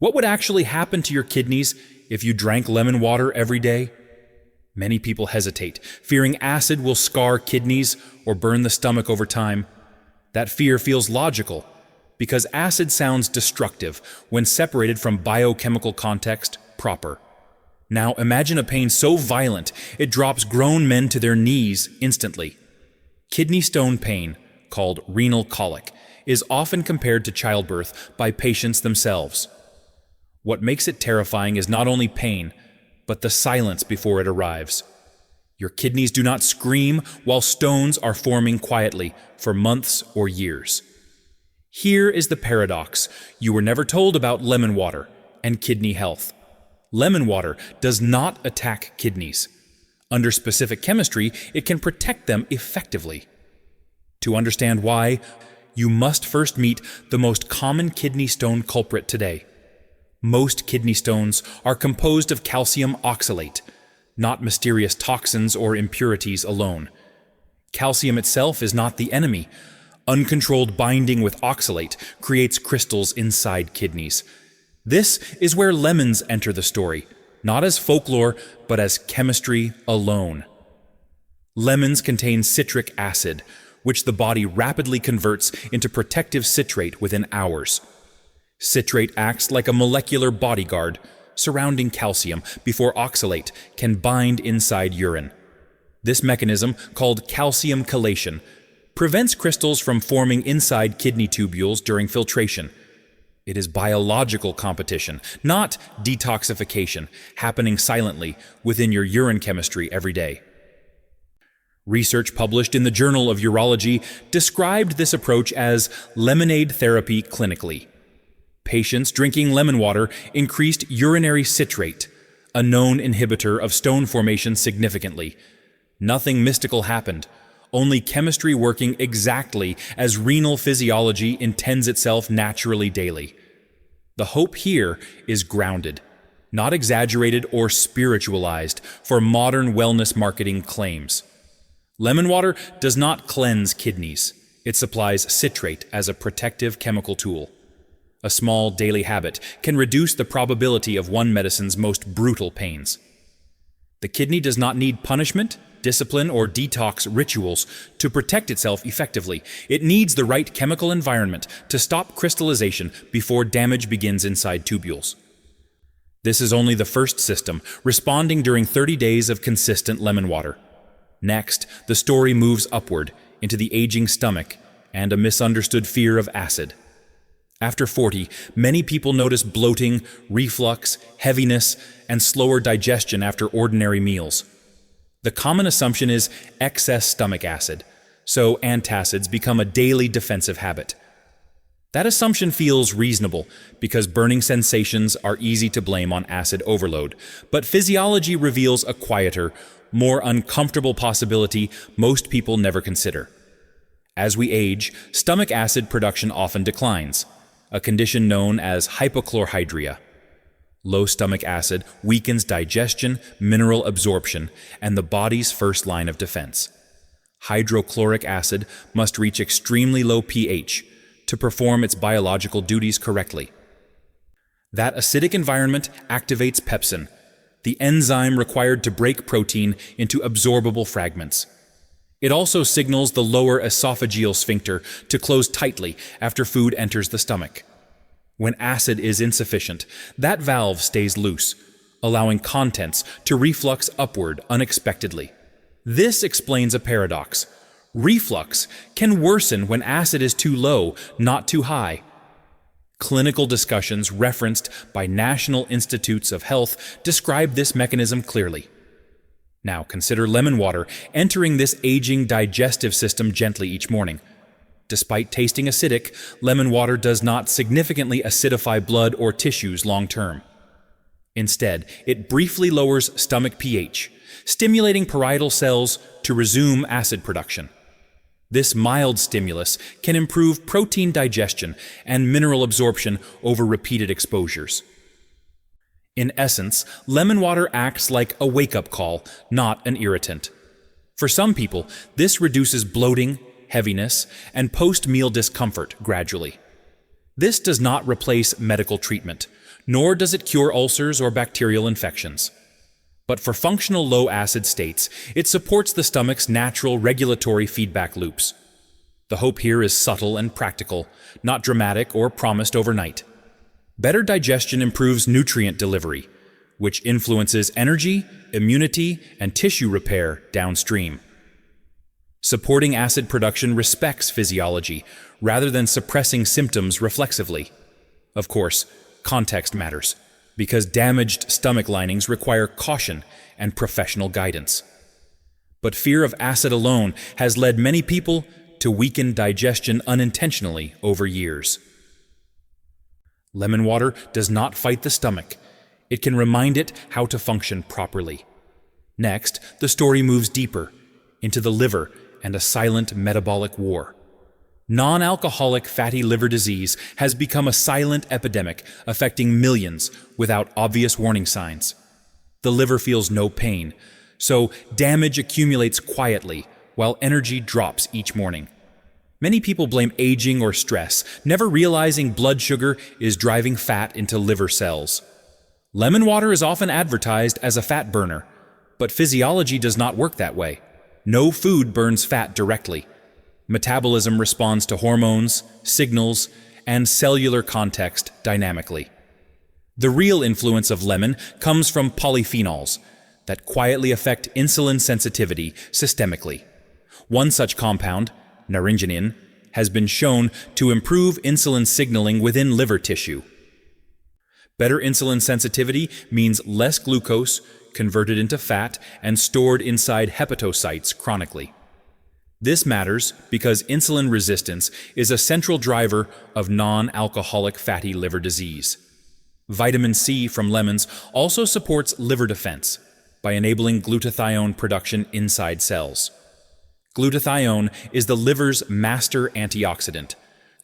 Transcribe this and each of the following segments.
What would actually happen to your kidneys if you drank lemon water every day? Many people hesitate, fearing acid will scar kidneys or burn the stomach over time. That fear feels logical, because acid sounds destructive when separated from biochemical context proper. Now imagine a pain so violent it drops grown men to their knees instantly. Kidney stone pain, called renal colic, is often compared to childbirth by patients themselves. What makes it terrifying is not only pain, but the silence before it arrives. Your kidneys do not scream while stones are forming quietly for months or years. Here is the paradox you were never told about lemon water and kidney health. Lemon water does not attack kidneys. Under specific chemistry, it can protect them effectively. To understand why, you must first meet the most common kidney stone culprit today. Most kidney stones are composed of calcium oxalate, not mysterious toxins or impurities alone. Calcium itself is not the enemy. Uncontrolled binding with oxalate creates crystals inside kidneys. This is where lemons enter the story, not as folklore, but as chemistry alone. Lemons contain citric acid, which the body rapidly converts into protective citrate within hours. Citrate acts like a molecular bodyguard, surrounding calcium before oxalate can bind inside urine. This mechanism, called calcium chelation, prevents crystals from forming inside kidney tubules during filtration. It is biological competition, not detoxification, happening silently within your urine chemistry every day. Research published in the Journal of Urology described this approach as lemonade therapy clinically. Patients drinking lemon water increased urinary citrate, a known inhibitor of stone formation, significantly. Nothing mystical happened, only chemistry working exactly as renal physiology intends itself naturally daily. The hope here is grounded, not exaggerated or spiritualized for modern wellness marketing claims. Lemon water does not cleanse kidneys. It supplies citrate as a protective chemical tool. A small daily habit can reduce the probability of one medicine's most brutal pains. The kidney does not need punishment, discipline, or detox rituals to protect itself effectively. It needs the right chemical environment to stop crystallization before damage begins inside tubules. This is only the first system, responding during 30 days of consistent lemon water. Next, the story moves upward into the aging stomach and a misunderstood fear of acid. After 40, many people notice bloating, reflux, heaviness, and slower digestion after ordinary meals. The common assumption is excess stomach acid, so antacids become a daily defensive habit. That assumption feels reasonable because burning sensations are easy to blame on acid overload, but physiology reveals a quieter, more uncomfortable possibility most people never consider. As we age, stomach acid production often declines, a condition known as hypochlorhydria. Low stomach acid weakens digestion, mineral absorption, and the body's first line of defense. Hydrochloric acid must reach extremely low pH to perform its biological duties correctly. That acidic environment activates pepsin, the enzyme required to break protein into absorbable fragments. It also signals the lower esophageal sphincter to close tightly after food enters the stomach. When acid is insufficient, that valve stays loose, allowing contents to reflux upward unexpectedly. This explains a paradox. Reflux can worsen when acid is too low, not too high. Clinical discussions referenced by National Institutes of Health describe this mechanism clearly. Now consider lemon water entering this aging digestive system gently each morning. Despite tasting acidic, lemon water does not significantly acidify blood or tissues long term. Instead, it briefly lowers stomach pH, stimulating parietal cells to resume acid production. This mild stimulus can improve protein digestion and mineral absorption over repeated exposures. In essence, lemon water acts like a wake-up call, not an irritant. For some people, this reduces bloating, heaviness, and post-meal discomfort gradually. This does not replace medical treatment, nor does it cure ulcers or bacterial infections. But for functional low-acid states, it supports the stomach's natural regulatory feedback loops. The hope here is subtle and practical, not dramatic or promised overnight. Better digestion improves nutrient delivery, which influences energy, immunity, and tissue repair downstream. Supporting acid production respects physiology, rather than suppressing symptoms reflexively. Of course, context matters, because damaged stomach linings require caution and professional guidance. But fear of acid alone has led many people to weaken digestion unintentionally over years. Lemon water does not fight the stomach. It can remind it how to function properly. Next, the story moves deeper, into the liver and a silent metabolic war. Non-alcoholic fatty liver disease has become a silent epidemic affecting millions without obvious warning signs. The liver feels no pain, so damage accumulates quietly while energy drops each morning. Many people blame aging or stress, never realizing blood sugar is driving fat into liver cells. Lemon water is often advertised as a fat burner, but physiology does not work that way. No food burns fat directly. Metabolism responds to hormones, signals, and cellular context dynamically. The real influence of lemon comes from polyphenols that quietly affect insulin sensitivity systemically. One such compound, Naringenin, has been shown to improve insulin signaling within liver tissue. Better insulin sensitivity means less glucose converted into fat and stored inside hepatocytes chronically. This matters because insulin resistance is a central driver of non-alcoholic fatty liver disease. Vitamin C from lemons also supports liver defense by enabling glutathione production inside cells. Glutathione is the liver's master antioxidant,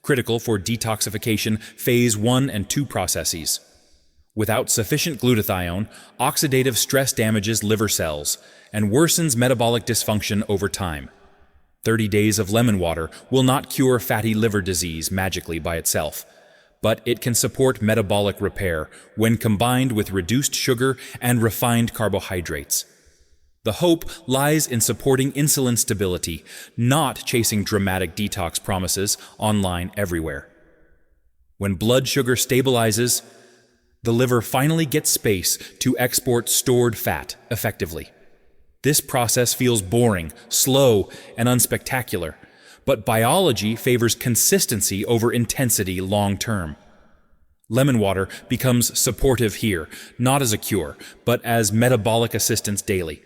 critical for detoxification phase 1 and 2 processes. Without sufficient glutathione, oxidative stress damages liver cells and worsens metabolic dysfunction over time. 30 days of lemon water will not cure fatty liver disease magically by itself, but it can support metabolic repair when combined with reduced sugar and refined carbohydrates. The hope lies in supporting insulin stability, not chasing dramatic detox promises online everywhere. When blood sugar stabilizes, the liver finally gets space to export stored fat effectively. This process feels boring, slow, and unspectacular, but biology favors consistency over intensity long-term. Lemon water becomes supportive here, not as a cure, but as metabolic assistance daily.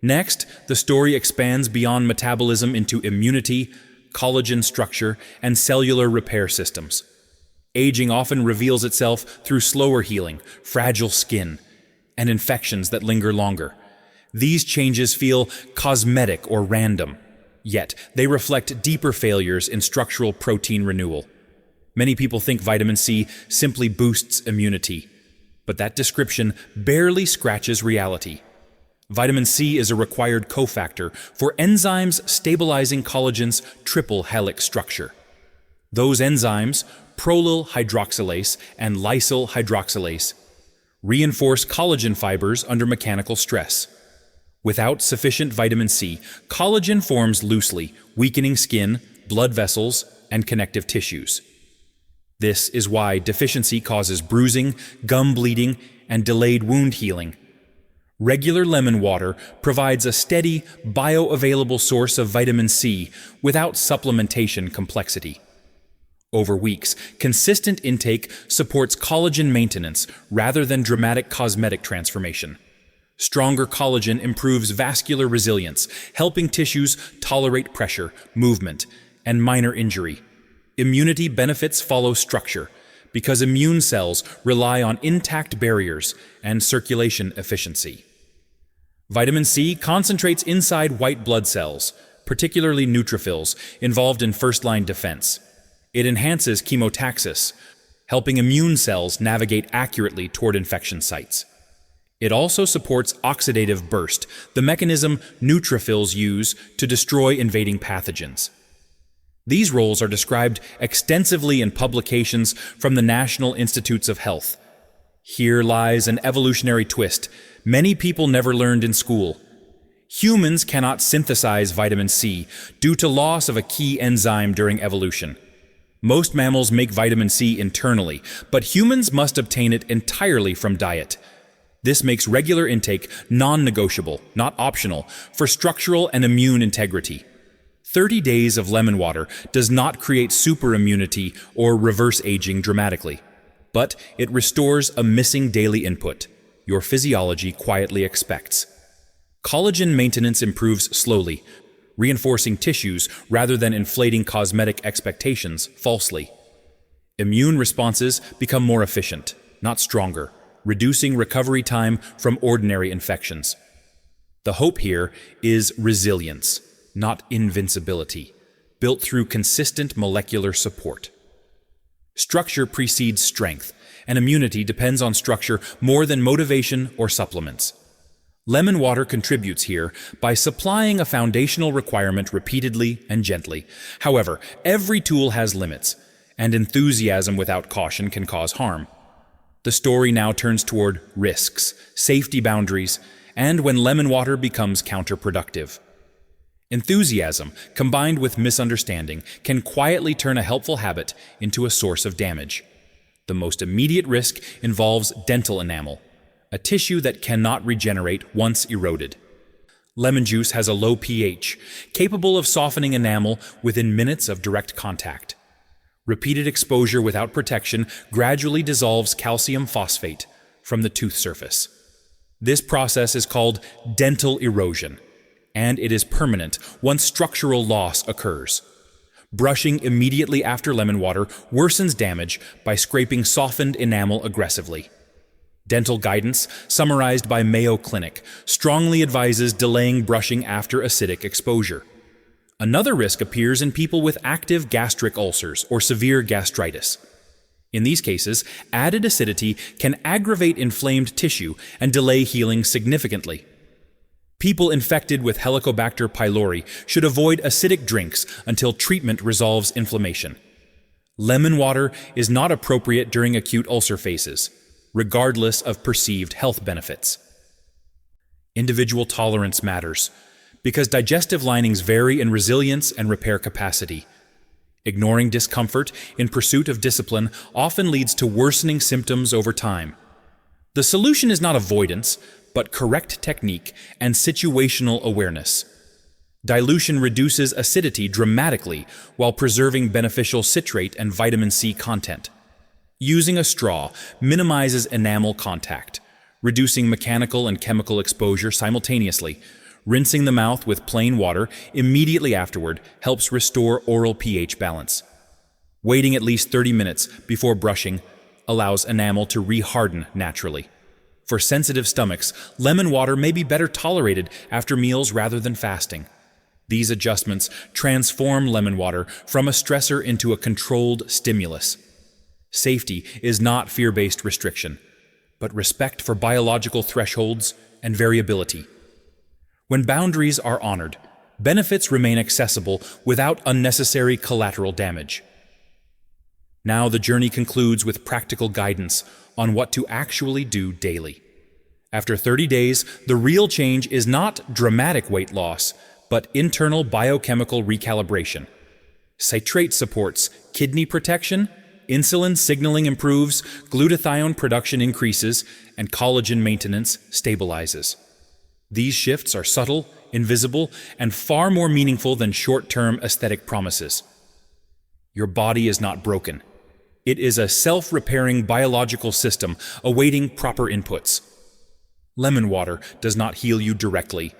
Next, the story expands beyond metabolism into immunity, collagen structure, and cellular repair systems. Aging often reveals itself through slower healing, fragile skin, and infections that linger longer. These changes feel cosmetic or random, yet they reflect deeper failures in structural protein renewal. Many people think vitamin C simply boosts immunity, but that description barely scratches reality. Vitamin C is a required cofactor for enzymes stabilizing collagen's triple helix structure. Those enzymes, prolyl hydroxylase and lysyl hydroxylase, reinforce collagen fibers under mechanical stress. Without sufficient vitamin C, collagen forms loosely, weakening skin, blood vessels, and connective tissues. This is why deficiency causes bruising, gum bleeding, and delayed wound healing. Regular lemon water provides a steady, bioavailable source of vitamin C without supplementation complexity. Over weeks, consistent intake supports collagen maintenance rather than dramatic cosmetic transformation. Stronger collagen improves vascular resilience, helping tissues tolerate pressure, movement, and minor injury. Immunity benefits follow structure, because immune cells rely on intact barriers and circulation efficiency. Vitamin C concentrates inside white blood cells, particularly neutrophils, involved in first-line defense. It enhances chemotaxis, helping immune cells navigate accurately toward infection sites. It also supports oxidative burst, the mechanism neutrophils use to destroy invading pathogens. These roles are described extensively in publications from the National Institutes of Health. Here lies an evolutionary twist many people never learned in school. Humans cannot synthesize vitamin C due to loss of a key enzyme during evolution. Most mammals make vitamin C internally, but humans must obtain it entirely from diet. This makes regular intake non-negotiable, not optional, for structural and immune integrity. 30 days of lemon water does not create superimmunity or reverse aging dramatically, but it restores a missing daily input your physiology quietly expects. Collagen maintenance improves slowly, reinforcing tissues rather than inflating cosmetic expectations falsely. Immune responses become more efficient, not stronger, reducing recovery time from ordinary infections. The hope here is resilience, not invincibility, built through consistent molecular support. Structure precedes strength, and immunity depends on structure more than motivation or supplements. Lemon water contributes here by supplying a foundational requirement repeatedly and gently. However, every tool has limits, and enthusiasm without caution can cause harm. The story now turns toward risks, safety boundaries, and when lemon water becomes counterproductive. Enthusiasm, combined with misunderstanding, can quietly turn a helpful habit into a source of damage. The most immediate risk involves dental enamel, a tissue that cannot regenerate once eroded. Lemon juice has a low pH, capable of softening enamel within minutes of direct contact. Repeated exposure without protection gradually dissolves calcium phosphate from the tooth surface. This process is called dental erosion, and it is permanent once structural loss occurs. Brushing immediately after lemon water worsens damage by scraping softened enamel aggressively. Dental guidance, summarized by Mayo Clinic, strongly advises delaying brushing after acidic exposure. Another risk appears in people with active gastric ulcers or severe gastritis. In these cases, added acidity can aggravate inflamed tissue and delay healing significantly. People infected with Helicobacter pylori should avoid acidic drinks until treatment resolves inflammation. Lemon water is not appropriate during acute ulcer phases, regardless of perceived health benefits. Individual tolerance matters, because digestive linings vary in resilience and repair capacity. Ignoring discomfort in pursuit of discipline often leads to worsening symptoms over time. The solution is not avoidance, but correct technique and situational awareness. Dilution reduces acidity dramatically while preserving beneficial citrate and vitamin C content. Using a straw minimizes enamel contact, reducing mechanical and chemical exposure simultaneously. Rinsing the mouth with plain water immediately afterward helps restore oral pH balance. Waiting at least 30 minutes before brushing allows enamel to reharden naturally. For sensitive stomachs, lemon water may be better tolerated after meals rather than fasting. These adjustments transform lemon water from a stressor into a controlled stimulus. Safety is not fear-based restriction, but respect for biological thresholds and variability. When boundaries are honored, benefits remain accessible without unnecessary collateral damage. Now the journey concludes with practical guidance on what to actually do daily. After 30 days, the real change is not dramatic weight loss, but internal biochemical recalibration. Citrate supports kidney protection, insulin signaling improves, glutathione production increases, and collagen maintenance stabilizes. These shifts are subtle, invisible, and far more meaningful than short-term aesthetic promises. Your body is not broken. It is a self-repairing biological system awaiting proper inputs. Lemon water does not heal you directly,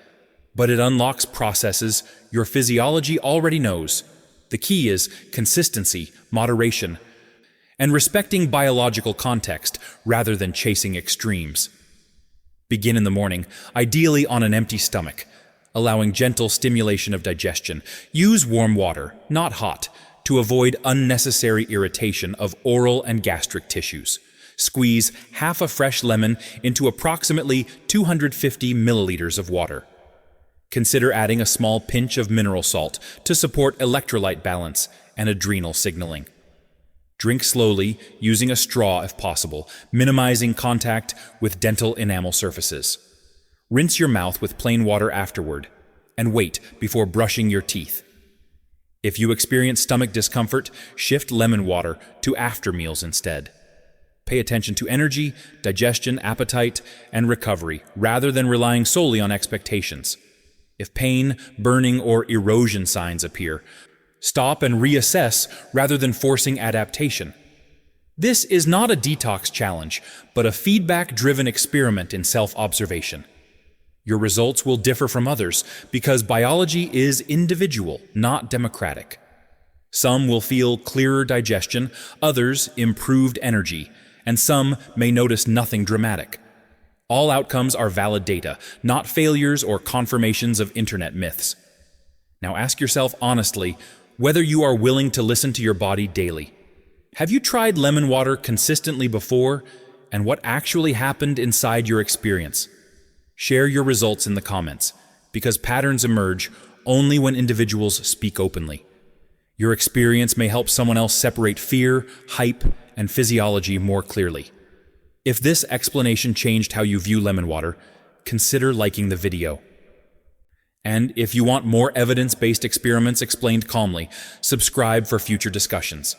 but it unlocks processes your physiology already knows. The key is consistency, moderation, and respecting biological context rather than chasing extremes. Begin in the morning, ideally on an empty stomach, allowing gentle stimulation of digestion. Use warm water, not hot, to avoid unnecessary irritation of oral and gastric tissues. Squeeze half a fresh lemon into approximately 250 milliliters of water. Consider adding a small pinch of mineral salt to support electrolyte balance and adrenal signaling. Drink slowly, using a straw if possible, minimizing contact with dental enamel surfaces. Rinse your mouth with plain water afterward, and wait before brushing your teeth. If you experience stomach discomfort, shift lemon water to after meals instead. Pay attention to energy, digestion, appetite, and recovery, rather than relying solely on expectations. If pain, burning, or erosion signs appear, stop and reassess rather than forcing adaptation. This is not a detox challenge, but a feedback-driven experiment in self-observation. Your results will differ from others because biology is individual, not democratic. Some will feel clearer digestion, others improved energy, and some may notice nothing dramatic. All outcomes are valid data, not failures or confirmations of internet myths. Now ask yourself honestly whether you are willing to listen to your body daily. Have you tried lemon water consistently before, and what actually happened inside your experience? Share your results in the comments, because patterns emerge only when individuals speak openly. Your experience may help someone else separate fear, hype, and physiology more clearly. If this explanation changed how you view lemon water, consider liking the video. And if you want more evidence-based experiments explained calmly, subscribe for future discussions.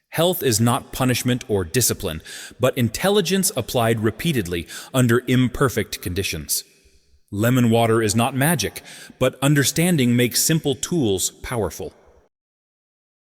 Health is not punishment or discipline, but intelligence applied repeatedly under imperfect conditions. Lemon water is not magic, but understanding makes simple tools powerful.